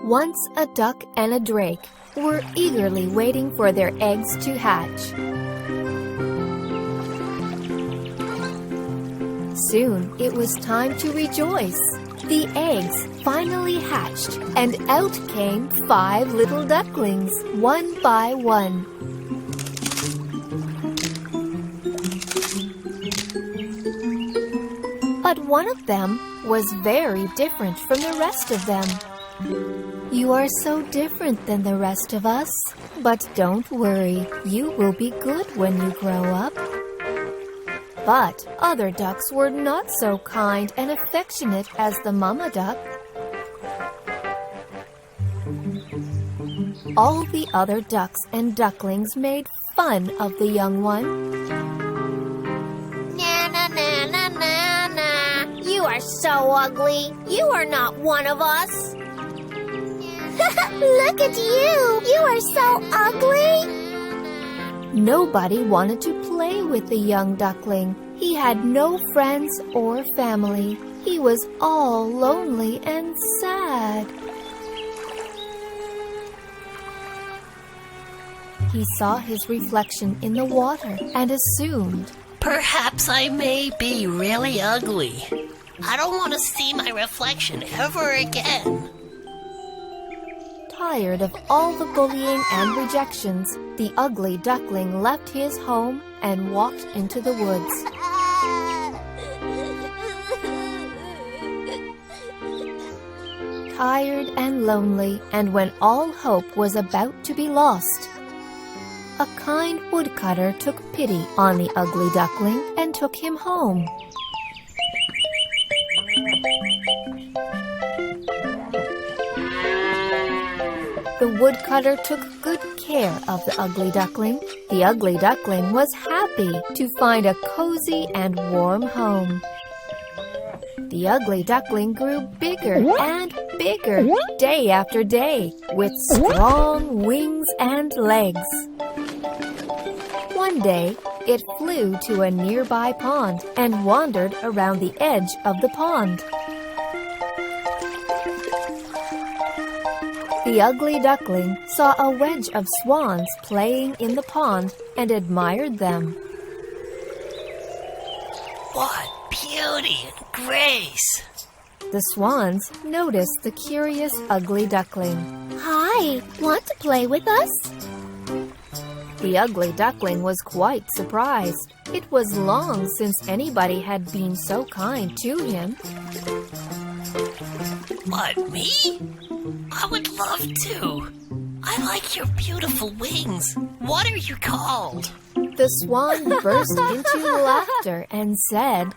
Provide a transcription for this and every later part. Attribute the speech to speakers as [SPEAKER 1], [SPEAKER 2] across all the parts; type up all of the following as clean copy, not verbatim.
[SPEAKER 1] Once a duck and a drake were eagerly waiting for their eggs to hatch. Soon it was time to rejoice. The eggs finally hatched, and out came 5 little ducklings, one by one. But one of them was very different from the rest of them. "You are so different than the rest of us, but don't worry, you will be good when you grow up." But other ducks were not so kind and affectionate as the mama duck. All the other ducks and ducklings made fun of the young one.
[SPEAKER 2] "Na na na na na na. You are so ugly. You are not one of us." "Look at you. You are so ugly."
[SPEAKER 1] Nobody wanted to play with the young duckling. He had no friends or family. He was all lonely and sad. He saw his reflection in the water and assumed,
[SPEAKER 3] "Perhaps I may be really ugly. I don't want to see my reflection ever again."
[SPEAKER 1] Tired of all the bullying and rejections, the ugly duckling left his home and walked into the woods. Tired and lonely, and when all hope was about to be lost, a kind woodcutter took pity on the ugly duckling and took him home. The woodcutter took good care of the ugly duckling. The ugly duckling was happy to find a cozy and warm home. The ugly duckling grew bigger and bigger day after day, with strong wings and legs. One day, it flew to a nearby pond and wandered around the edge of the pond. The ugly duckling saw a wedge of swans playing in the pond and admired them.
[SPEAKER 3] What beauty and grace!
[SPEAKER 1] The swans noticed the curious ugly duckling.
[SPEAKER 2] "Hi, want to play with us?"
[SPEAKER 1] The ugly duckling was quite surprised. It was long since anybody had been so kind to him.
[SPEAKER 3] What, me? I would love to. I like your beautiful wings. What are you called?
[SPEAKER 1] The swan burst into laughter and said,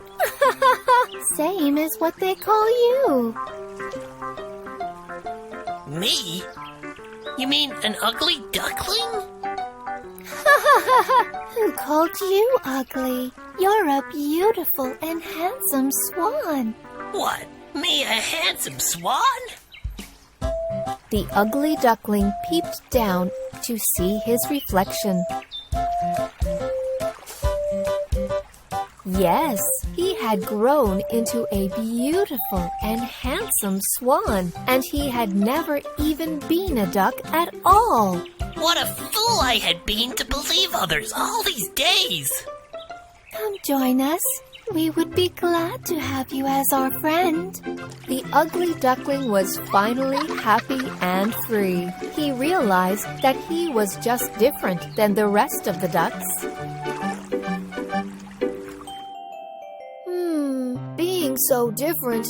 [SPEAKER 2] "Same as what they call you."
[SPEAKER 3] Me? You mean an ugly duckling?
[SPEAKER 2] Who called you ugly? You're a beautiful and handsome swan.
[SPEAKER 3] What, me a handsome swan?
[SPEAKER 1] The ugly duckling peeped down to see his reflection. Yes, he had grown into a beautiful and handsome swan, and he had never even been a duck at all.
[SPEAKER 3] What a fool I had been to believe others all these days!
[SPEAKER 2] Come join us. We would be glad to have you as our friend.
[SPEAKER 1] The ugly duckling was finally happy and free. He realized that he was just different than the rest of the ducks. Being so different